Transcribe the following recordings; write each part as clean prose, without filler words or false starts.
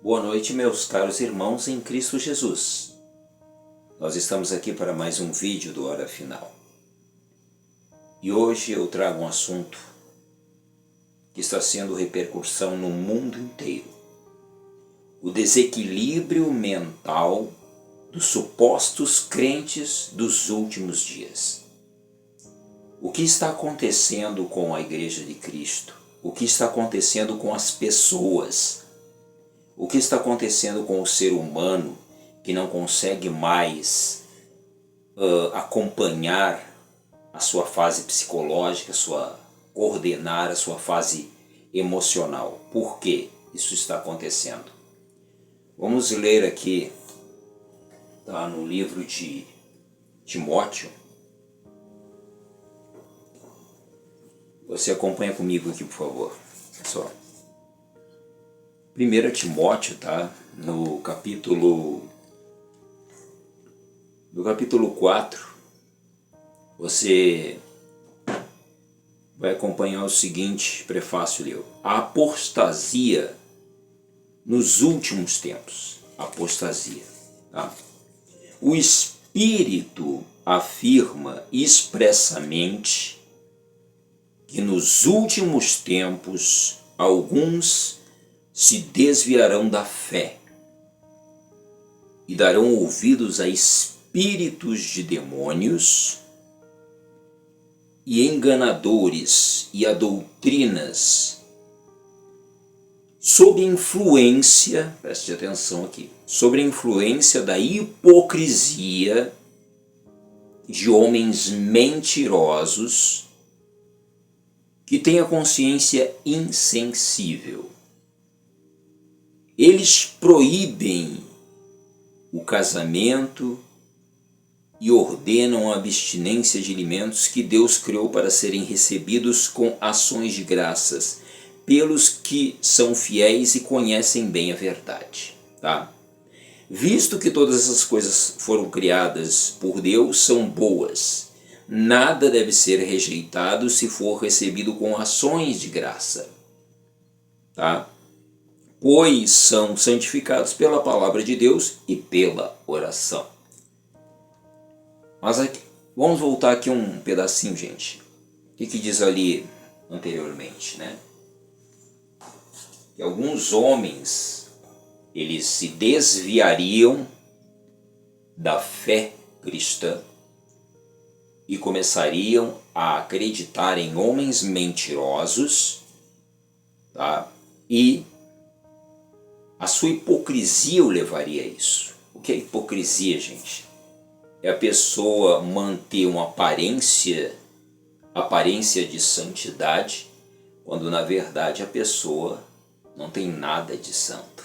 Boa noite, meus caros irmãos em Cristo Jesus. Nós estamos aqui para mais um vídeo do Hora Final. E hoje eu trago um assunto que está sendo repercussão no mundo inteiro. O desequilíbrio mental dos supostos crentes dos últimos dias. O que está acontecendo com a Igreja de Cristo? O que está acontecendo com as pessoas? O que está acontecendo com o ser humano que não consegue mais acompanhar a sua fase psicológica, coordenar a sua fase emocional? Por que isso está acontecendo? Vamos ler aqui, tá, no livro de Timóteo. Você acompanha comigo aqui, por favor, pessoal. 1 Timóteo, tá? No capítulo 4, você vai acompanhar o seguinte prefácio ali: a apostasia nos últimos tempos. Apostasia, tá? O Espírito afirma expressamente que nos últimos tempos alguns se desviarão da fé e darão ouvidos a espíritos de demônios e enganadores e a doutrinas sob influência, preste atenção aqui, sob a influência da hipocrisia de homens mentirosos que têm a consciência insensível. Eles proíbem o casamento e ordenam a abstinência de alimentos que Deus criou para serem recebidos com ações de graças pelos que são fiéis e conhecem bem a verdade, tá? Visto que todas essas coisas foram criadas por Deus, são boas. Nada deve ser rejeitado se for recebido com ações de graça, tá? Pois são santificados pela palavra de Deus e pela oração. Mas aqui, vamos voltar aqui um pedacinho, gente. O que diz ali anteriormente, né? Que alguns homens, eles se desviariam da fé cristã e começariam a acreditar em homens mentirosos, tá? E a sua hipocrisia o levaria a isso. O que é hipocrisia, gente? É a pessoa manter uma aparência de santidade, quando na verdade a pessoa não tem nada de santo.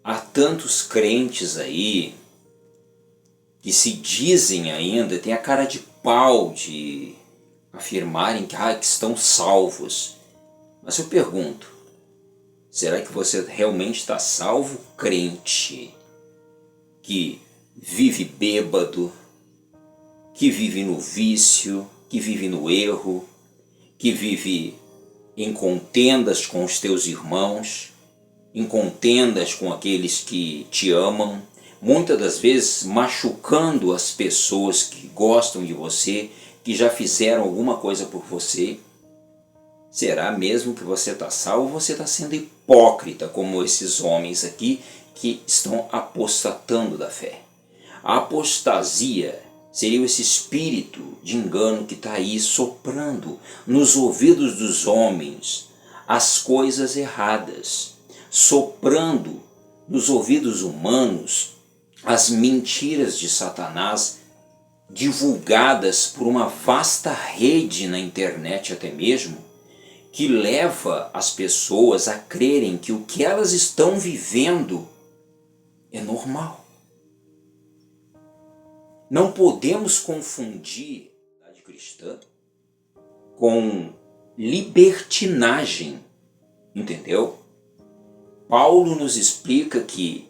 Há tantos crentes aí que se dizem ainda, tem a cara de pau de afirmarem que estão salvos. Mas eu pergunto, será que você realmente está salvo, crente que vive bêbado, que vive no vício, que vive no erro, que vive em contendas com os teus irmãos, em contendas com aqueles que te amam, muitas das vezes machucando as pessoas que gostam de você, que já fizeram alguma coisa por você? Será mesmo que você está salvo ou você está sendo hipócrita, como esses homens aqui que estão apostatando da fé? A apostasia seria esse espírito de engano que está aí soprando nos ouvidos dos homens as coisas erradas, soprando nos ouvidos humanos as mentiras de Satanás, divulgadas por uma vasta rede na internet até mesmo, que leva as pessoas a crerem que o que elas estão vivendo é normal. Não podemos confundir a verdade cristã com libertinagem, entendeu? Paulo nos explica que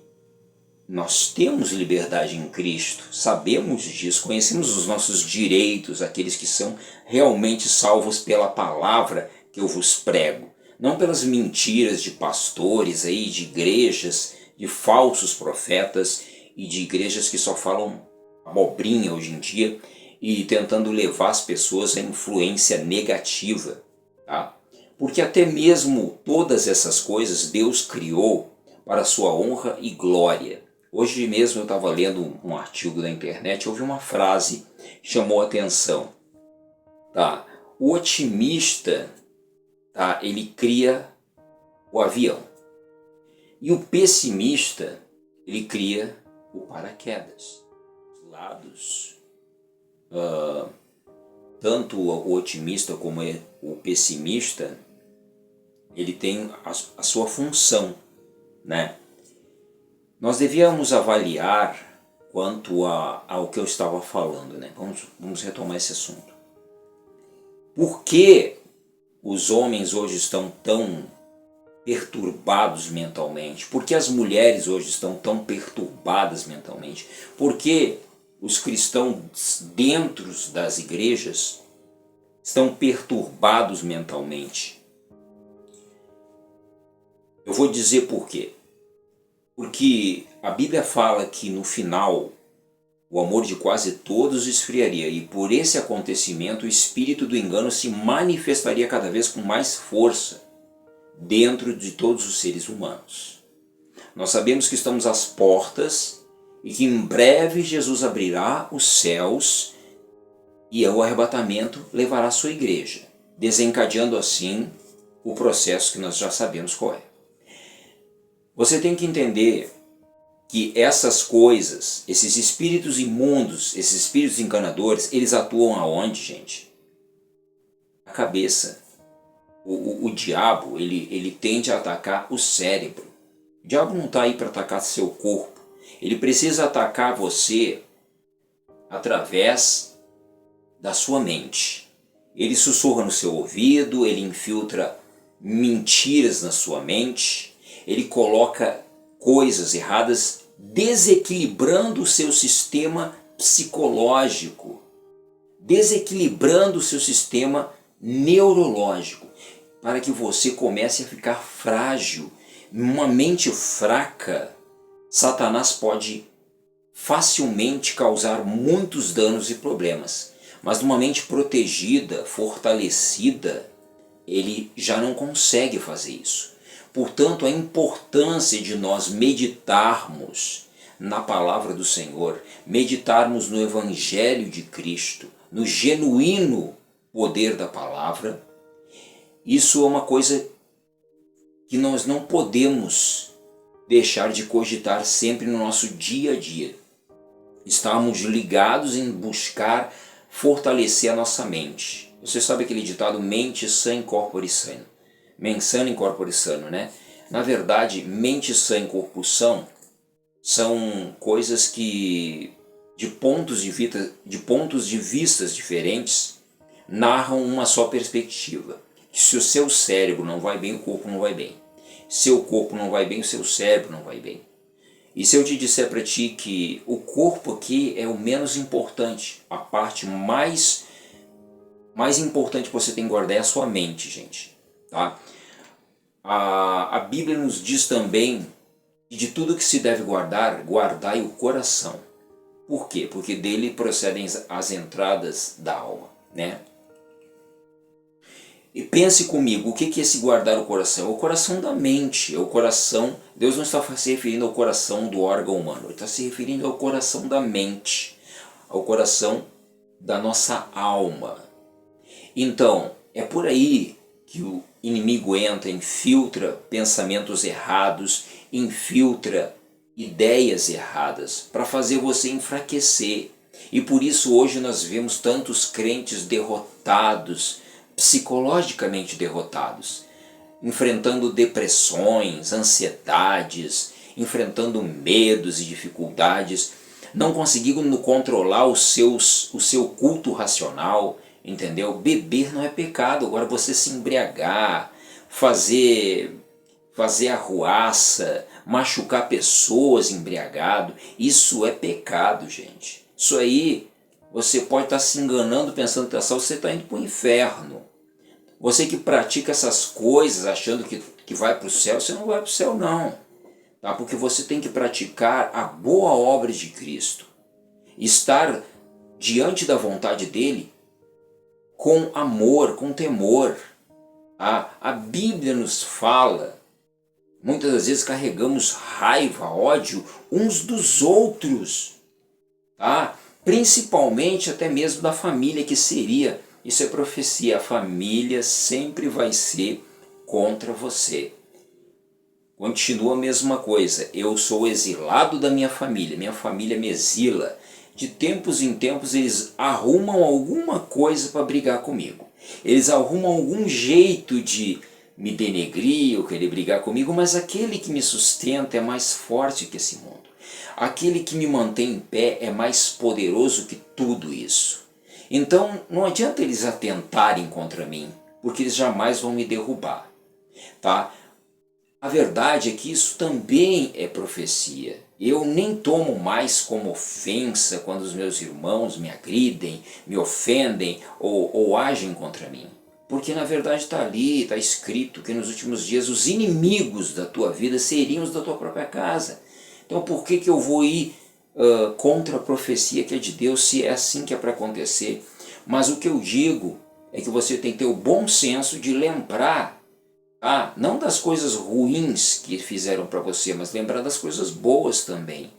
nós temos liberdade em Cristo, sabemos disso, conhecemos os nossos direitos, aqueles que são realmente salvos pela palavra que eu vos prego. não pelas mentiras de pastores aí, de igrejas, de falsos profetas e de igrejas que só falam abobrinha hoje em dia e tentando levar as pessoas à influência negativa, tá? Porque até mesmo todas essas coisas Deus criou para a sua honra e glória. Hoje mesmo eu estava lendo um artigo na internet e ouvi uma frase que chamou a atenção. Tá? O otimista, tá? Ele cria o avião. E o pessimista, ele cria o paraquedas. Os lados, tanto o otimista como o pessimista, ele tem a sua função, né? Nós devíamos avaliar quanto ao que eu estava falando, né? Vamos retomar esse assunto. Por que os homens hoje estão tão perturbados mentalmente? Por que as mulheres hoje estão tão perturbadas mentalmente? Por que os cristãos dentro das igrejas estão perturbados mentalmente? Eu vou dizer por quê. Porque a Bíblia fala que no final o amor de quase todos esfriaria, e por esse acontecimento o espírito do engano se manifestaria cada vez com mais força dentro de todos os seres humanos. Nós sabemos que estamos às portas e que em breve Jesus abrirá os céus e o arrebatamento levará a sua igreja, desencadeando assim o processo que nós já sabemos qual é. Você tem que entender que essas coisas, esses espíritos imundos, esses espíritos enganadores, eles atuam aonde, gente? Na cabeça. O diabo, ele tende a atacar o cérebro. O diabo não está aí para atacar seu corpo. Ele precisa atacar você através da sua mente. Ele sussurra no seu ouvido, ele infiltra mentiras na sua mente, ele coloca coisas erradas, desequilibrando o seu sistema psicológico, desequilibrando o seu sistema neurológico, para que você comece a ficar frágil. Uma mente fraca, Satanás pode facilmente causar muitos danos e problemas, mas numa mente protegida, fortalecida, ele já não consegue fazer isso. Portanto, a importância de nós meditarmos na palavra do Senhor, meditarmos no Evangelho de Cristo, no genuíno poder da palavra, isso é uma coisa que nós não podemos deixar de cogitar sempre no nosso dia a dia. Estamos ligados em buscar fortalecer a nossa mente. Você sabe aquele ditado, mente sã in corpore sano, mens sana in corpore sano, né? Na verdade, mente sã e corpo são coisas que, de pontos de vistas diferentes, narram uma só perspectiva. Se o seu cérebro não vai bem, o corpo não vai bem. Se o corpo não vai bem, o seu cérebro não vai bem. E se eu te disser para ti que o corpo aqui é o menos importante, a parte mais importante que você tem que guardar é a sua mente, gente. Tá? A Bíblia nos diz também que de tudo que se deve guardar, guardai o coração. Por quê? Porque dele procedem as entradas da alma, né? E pense comigo, o que é esse guardar o coração? É o coração da mente, é o coração... Deus não está se referindo ao coração do órgão humano, Ele está se referindo ao coração da mente, ao coração da nossa alma. Então, é por aí que o inimigo entra, infiltra pensamentos errados, infiltra ideias erradas para fazer você enfraquecer. E por isso hoje nós vemos tantos crentes derrotados, psicologicamente derrotados, enfrentando depressões, ansiedades, enfrentando medos e dificuldades, não conseguindo controlar o seu culto racional, entendeu? Beber não é pecado, agora você se embriagar, fazer arruaça, machucar pessoas embriagado, isso é pecado, gente. Isso aí, você pode estar se enganando pensando que você está indo para o inferno. Você que pratica essas coisas achando que vai para o céu, você não vai para o céu não. Tá? Porque você tem que praticar a boa obra de Cristo. Estar diante da vontade dele com amor, com temor. A Bíblia nos fala, muitas das vezes carregamos raiva, ódio uns dos outros, tá? Principalmente até mesmo da família, que seria, isso é profecia, a família sempre vai ser contra você. Continua a mesma coisa, eu sou exilado da minha família me exila. De tempos em tempos eles arrumam alguma coisa para brigar comigo. Eles arrumam algum jeito de me denegrir ou querer brigar comigo, mas aquele que me sustenta é mais forte que esse mundo. Aquele que me mantém em pé é mais poderoso que tudo isso. Então não adianta eles atentarem contra mim, porque eles jamais vão me derrubar. Tá? A verdade é que isso também é profecia. Eu nem tomo mais como ofensa quando os meus irmãos me agridem, me ofendem ou agem contra mim. Porque na verdade está ali, está escrito que nos últimos dias os inimigos da tua vida seriam os da tua própria casa. Então por que eu vou ir contra a profecia que é de Deus, se é assim que é para acontecer? Mas o que eu digo é que você tem que ter o bom senso de lembrar, não das coisas ruins que fizeram para você, mas lembrar das coisas boas também.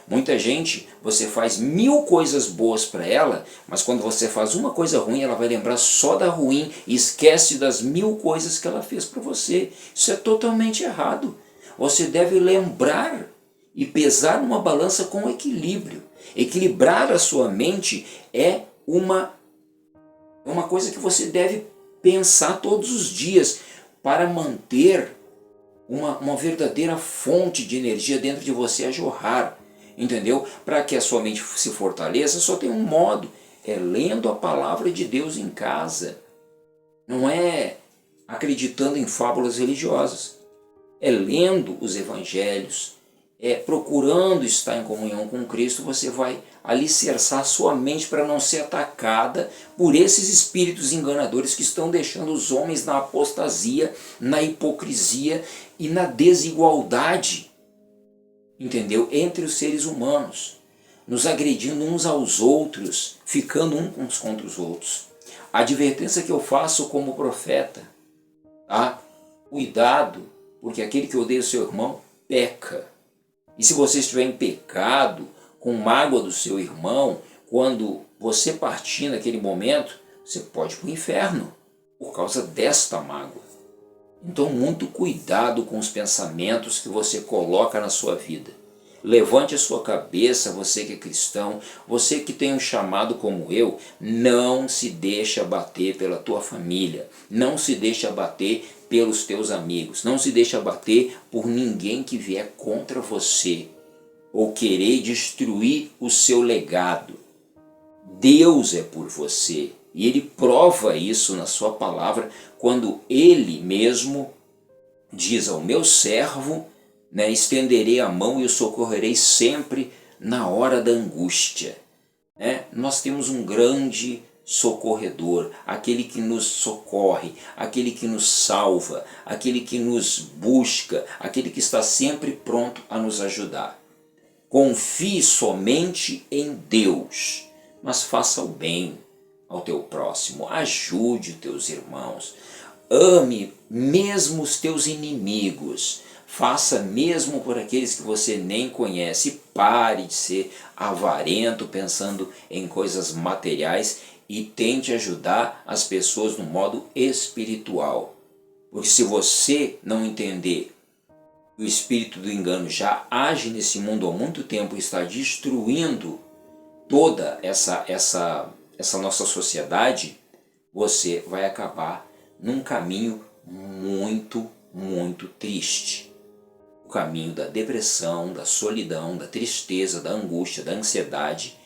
Muita gente, você faz 1000 coisas boas para ela, mas quando você faz uma coisa ruim, ela vai lembrar só da ruim e esquece das 1000 coisas que ela fez para você. Isso é totalmente errado. Você deve lembrar e pesar numa balança com equilíbrio. Equilibrar a sua mente é uma coisa que você deve pensar todos os dias, para manter uma verdadeira fonte de energia dentro de você a jorrar, entendeu? Para que a sua mente se fortaleça, só tem um modo, é lendo a palavra de Deus em casa. Não é acreditando em fábulas religiosas, é lendo os evangelhos, é procurando estar em comunhão com Cristo. Você vai alicerçar a sua mente para não ser atacada por esses espíritos enganadores que estão deixando os homens na apostasia, na hipocrisia e na desigualdade, entendeu? Entre os seres humanos, nos agredindo uns aos outros, ficando uns contra os outros. A advertência que eu faço como profeta, tá? Cuidado, porque aquele que odeia o seu irmão peca. E se você estiver em pecado, com mágoa do seu irmão, quando você partir naquele momento, você pode ir para o inferno por causa desta mágoa. Então, muito cuidado com os pensamentos que você coloca na sua vida. Levante a sua cabeça, você que é cristão, você que tem um chamado como eu, não se deixa abater pela tua família, não se deixa abater pelos teus amigos, não se deixa abater por ninguém que vier contra você ou querer destruir o seu legado. Deus é por você e Ele prova isso na sua palavra quando Ele mesmo diz ao meu servo, estenderei a mão e o socorrerei sempre na hora da angústia. Nós temos um grande socorredor, aquele que nos socorre, aquele que nos salva, aquele que nos busca, aquele que está sempre pronto a nos ajudar. Confie somente em Deus, mas faça o bem ao teu próximo, ajude os teus irmãos, ame mesmo os teus inimigos, faça mesmo por aqueles que você nem conhece, pare de ser avarento pensando em coisas materiais e tente ajudar as pessoas no modo espiritual. Porque se você não entender que o espírito do engano já age nesse mundo há muito tempo e está destruindo toda essa nossa sociedade, você vai acabar num caminho muito, muito triste. O caminho da depressão, da solidão, da tristeza, da angústia, da ansiedade.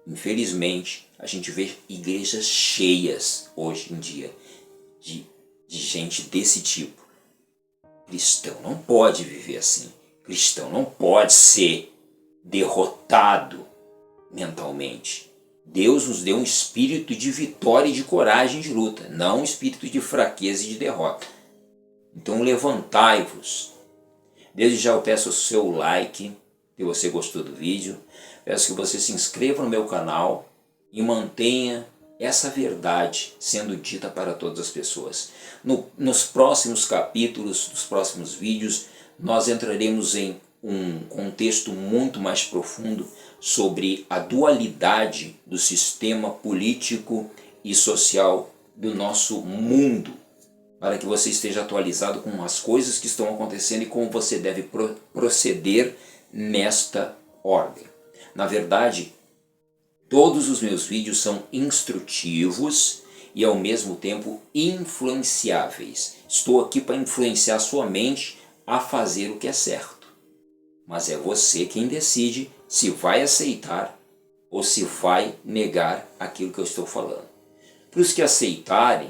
Infelizmente, a gente vê igrejas cheias hoje em dia de gente desse tipo. Cristão não pode viver assim. Cristão não pode ser derrotado mentalmente. Deus nos deu um espírito de vitória e de coragem de luta, não um espírito de fraqueza e de derrota. Então levantai-vos. Desde já eu peço o seu like, se você gostou do vídeo. Peço que você se inscreva no meu canal e mantenha essa verdade sendo dita para todas as pessoas. Nos próximos capítulos, nos próximos vídeos, nós entraremos em um contexto muito mais profundo sobre a dualidade do sistema político e social do nosso mundo, para que você esteja atualizado com as coisas que estão acontecendo e como você deve proceder nesta ordem. Na verdade, todos os meus vídeos são instrutivos e ao mesmo tempo influenciáveis. Estou aqui para influenciar sua mente a fazer o que é certo. Mas é você quem decide se vai aceitar ou se vai negar aquilo que eu estou falando. Para os que aceitarem,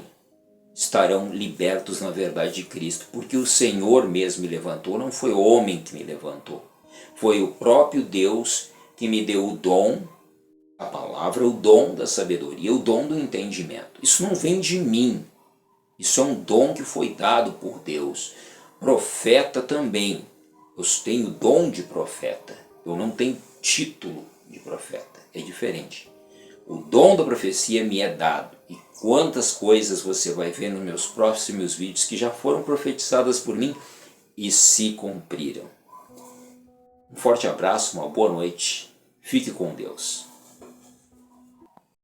estarão libertos na verdade de Cristo, porque o Senhor mesmo me levantou, não foi homem que me levantou. Foi o próprio Deus que me deu o dom, a palavra, o dom da sabedoria, o dom do entendimento. Isso não vem de mim, isso é um dom que foi dado por Deus. Profeta também, eu tenho dom de profeta, eu não tenho título de profeta, é diferente. O dom da profecia me é dado, e quantas coisas você vai ver nos meus próximos vídeos que já foram profetizadas por mim e se cumpriram. Um forte abraço, uma boa noite, fique com Deus.